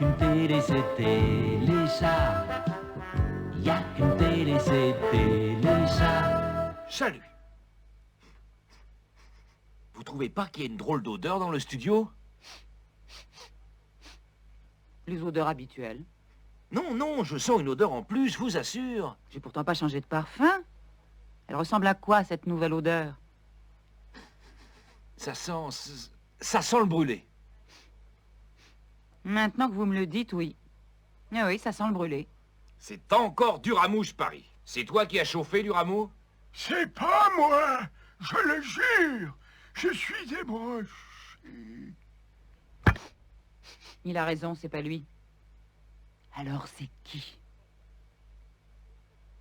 qu'une télé, c'est Téléchat. Y a qu'une télé, c'est Téléchat. Salut. Vous trouvez pas qu'il y a une drôle d'odeur dans le studio? Les odeurs habituelles. Non, non, je sens une odeur en plus, je vous assure. J'ai pourtant pas changé de parfum. Elle ressemble à quoi, cette nouvelle odeur? Ça sent le brûlé. Maintenant que vous me le dites, oui. Ah oui, ça sent le brûlé. C'est encore du ramouche, Paris. C'est toi qui as chauffé du rameau? C'est pas moi, je le jure. Je suis débranché. Il a raison, c'est pas lui. Alors c'est qui?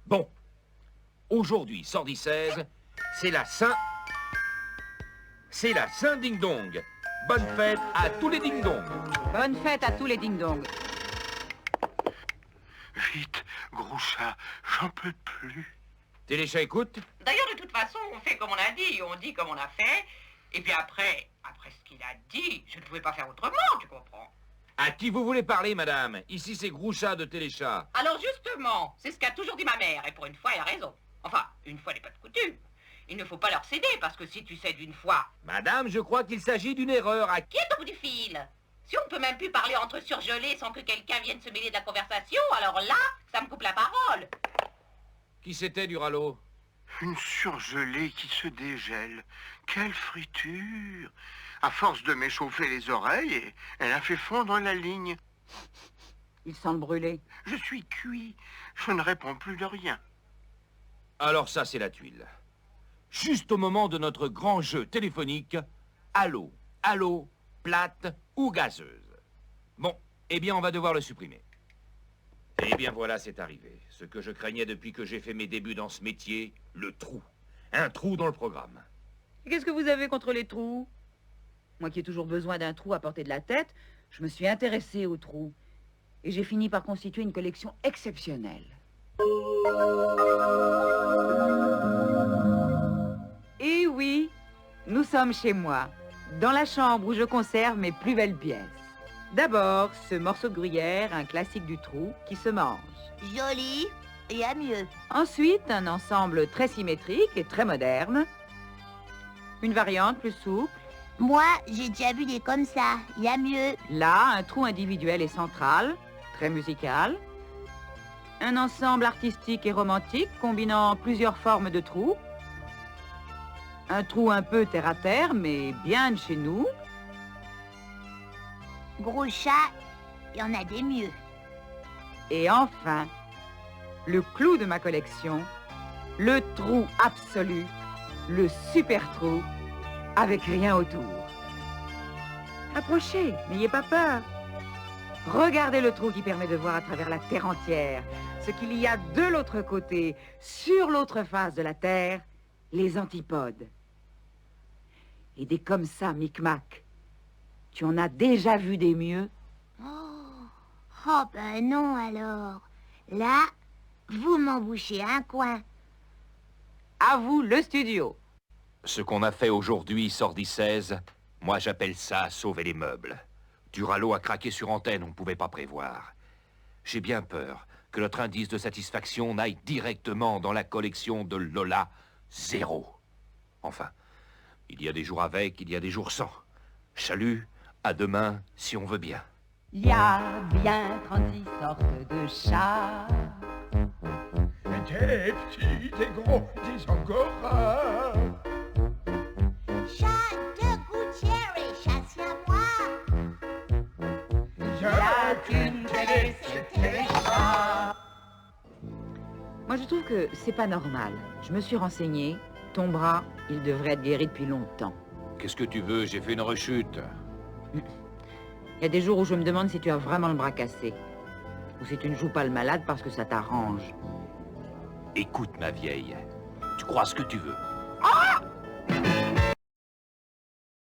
Bon. Aujourd'hui, 116, c'est la Saint... C'est la Saint-Ding-Dong. Bonne fête à tous les ding-dong. Bonne fête à tous les ding-dong. Vite, gros chat, j'en peux plus. Téléchat, écoute. D'ailleurs, de toute façon, on fait comme on a dit, on dit comme on a fait. Et puis après ce qu'il a dit, je ne pouvais pas faire autrement, tu comprends? À qui vous voulez parler, madame? Ici, c'est Grouchat de Téléchat. Alors justement, c'est ce qu'a toujours dit ma mère, et pour une fois, elle a raison. Enfin, une fois n'est pas de coutume. Il ne faut pas leur céder, parce que si tu cèdes une fois... Madame, je crois qu'il s'agit d'une erreur. À Qui est au bout du fil? Si on ne peut même plus parler entre surgelés sans que quelqu'un vienne se mêler de la conversation, alors là, ça me coupe la parole. Qui c'était, Duralo? Une surgelée qui se dégèle. Quelle friture! À force de m'échauffer les oreilles, elle a fait fondre la ligne. Il sent le brûlé. Je suis cuit. Je ne réponds plus de rien. Alors ça, c'est la tuile. Juste au moment de notre grand jeu téléphonique, allô, allô, plate ou gazeuse. Bon, eh bien, on va devoir le supprimer. Eh bien, voilà, c'est arrivé. Ce que je craignais depuis que j'ai fait mes débuts dans ce métier, le trou. Un trou dans le programme. Et qu'est-ce que vous avez contre les trous? Moi qui ai toujours besoin d'un trou à portée de la tête, je me suis intéressée aux trous. Et j'ai fini par constituer une collection exceptionnelle. Et oui, nous sommes chez moi, dans la chambre où je conserve mes plus belles pièces. D'abord, ce morceau de gruyère, un classique du trou, qui se mange. Joli, et à mieux. Ensuite, un ensemble très symétrique et très moderne. Une variante plus souple. Moi, j'ai déjà vu des comme ça, il y a mieux. Là, un trou individuel et central, très musical. Un ensemble artistique et romantique combinant plusieurs formes de trous. Un trou un peu terre-à-terre, mais bien de chez nous. Gros chat, il y en a des mieux. Et enfin, le clou de ma collection, le trou absolu, le super trou, avec rien autour. Approchez, n'ayez pas peur. Regardez le trou qui permet de voir à travers la terre entière ce qu'il y a de l'autre côté, sur l'autre face de la terre, les antipodes. Et des comme ça, Micmac, tu en as déjà vu des mieux? Oh ben non alors. Là, vous m'en bouchez un coin. À vous, le studio. Ce qu'on a fait aujourd'hui, Sordi 16, moi j'appelle ça sauver les meubles. Duralo a craqué sur antenne, on ne pouvait pas prévoir. J'ai bien peur que notre indice de satisfaction n'aille directement dans la collection de Lola 0. Enfin, il y a des jours avec, il y a des jours sans. Chalut, à demain, si on veut bien. Il y a bien 36 sortes de chats. Des petits, des gros, des angoras. Chat de gouttière et chasse à moi. Il y a qu'une télé, c'est Téléchat. Moi, je trouve que c'est pas normal. Je me suis renseignée. Ton bras, il devrait être guéri depuis longtemps. Qu'est-ce que tu veux? J'ai fait une rechute. Il y a des jours où je me demande si tu as vraiment le bras cassé. Ou si tu ne joues pas le malade parce que ça t'arrange. Écoute, ma vieille, tu crois ce que tu veux.